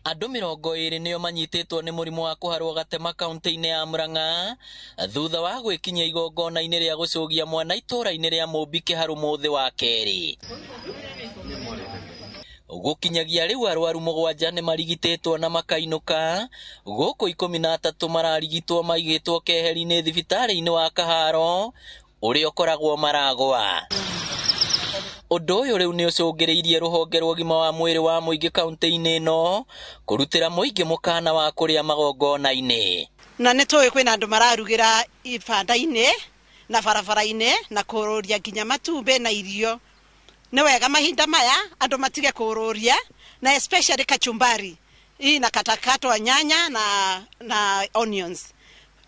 Andũ 20 nĩo manyitĩtwo nĩ mũrimũ wa kũharwo gatema kaunti-inĩ ya Murang'a thutha wa gwĩkinyia igongona-inĩ rĩa gũcũgia mwana itũũra-inĩ rĩa Mũmbi Kĩharũ mũthĩ wa kerĩ. Gũkinyagia rĩu arwaru 7 nĩ marigitĩtwo na makainũka, gũkũ 13 mararigitwo maigĩtwo keheri-inĩ thibitarĩ-inĩ wa Kaharo ũrĩa ũkoragwo Maragwa. Ũndũ ũyũ rĩu nĩ ũcũngĩrĩirie rũhonge rwa ũgima wa mwĩrĩ wa mũingĩ kaunti-inĩ ĩno kũrutĩra mũingĩ mũkana wa kũrĩa magongona-inĩ. Na nĩ tũĩ kwĩna andũ mararugĩra ibanda-inĩ na barabara-inĩ na kũrũria nginya matumbĩ na irio. Nĩ wega mahinda maya andũ matige kũrũria, na especially kachumbari hii na katakatwa nyanya na onions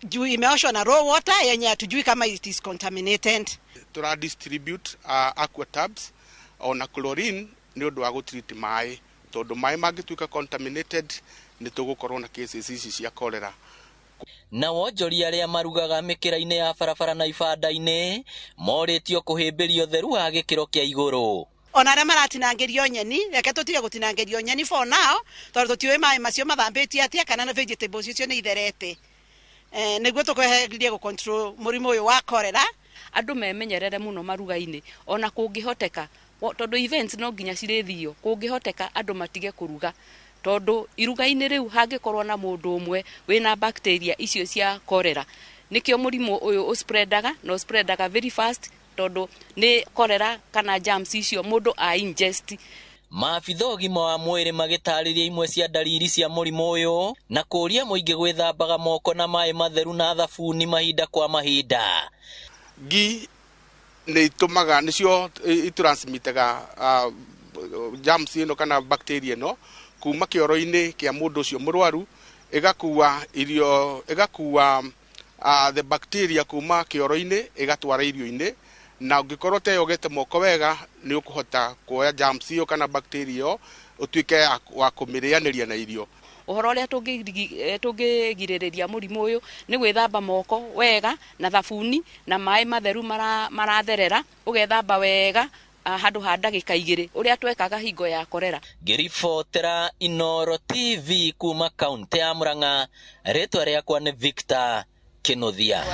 juu imeoshwa na raw water yenye hatujui kama it is contaminated. Tura distribute aqua tabs ona chlorine ni undu wa gutreat mai, tondu mai mangituika contaminated ni tugukorwo na cases ici cia cholera. Na wonjoria arĩa marugaga mĩkĩra-inĩ ya barabara na ibanda-inĩ morĩtio kũhĩmbĩrio theru wa gĩkĩro kĩa igũrũ. Ona arĩa maratinangĩrio nyeni, reke tũtige gũtinangĩrio nyeni for now, tondũ tũtiũĩ mai macio mathambĩtie atĩa kana na vegetables icio nĩ itherete. Nĩguo tũkweherie gũ-control mũrimũ ũyũ wa cholera. Andũ memenyerere mũno maruga-inĩ, ona kũngĩhoteka, tondũ events no nginya cirĩthio, kũngĩhoteka andũ matige kũruga, tondũ iruga-inĩ rĩu hangĩkorwo na mũndũ ũmwe wĩna bacteria icio cia cholera, nĩkĩo mũrimũ ũyũ spreadaga very fast, tondũ nĩ cholera kana germs icio mũndũ ingest. Maabitha ũgima wa mwĩrĩ magĩtarĩria imwe cia ndariri cia mũrimũ ũyũ na kũria mũingĩ gwĩthambaga moko na maĩ matheru na thabuni mahinda kwa mahinda. Ngi nĩ itumaga nĩcio itransmitaga germs ĩno kana bacteria ĩno kuma kĩoro-inĩ kĩa mũndũ ũcio mũrwaru, ĩgakua the bacteria kuma kĩoro-inĩ ĩgatwara irio-inĩ, na ũngĩkorwo teyogete moko wega nĩ ũkũhota kuoya germs ĩyo kana bacteria ĩyo ũtuĩke wa kũmĩrĩanĩria na irio. Ũhoro ũrĩa tũngĩgirĩrĩria mũrimũ ũyũ nĩ gwĩthamba moko wega na thabuni na maĩ matheru maratherera, ũgethamba wega handũ ha ndagĩka 2 ũrĩa twekaga hingo ya cholera. Ngĩribotera Inooro TV kuma kaunti ya Murang'a, rĩtwa rĩakwa nĩ Victor Kĩnuthia.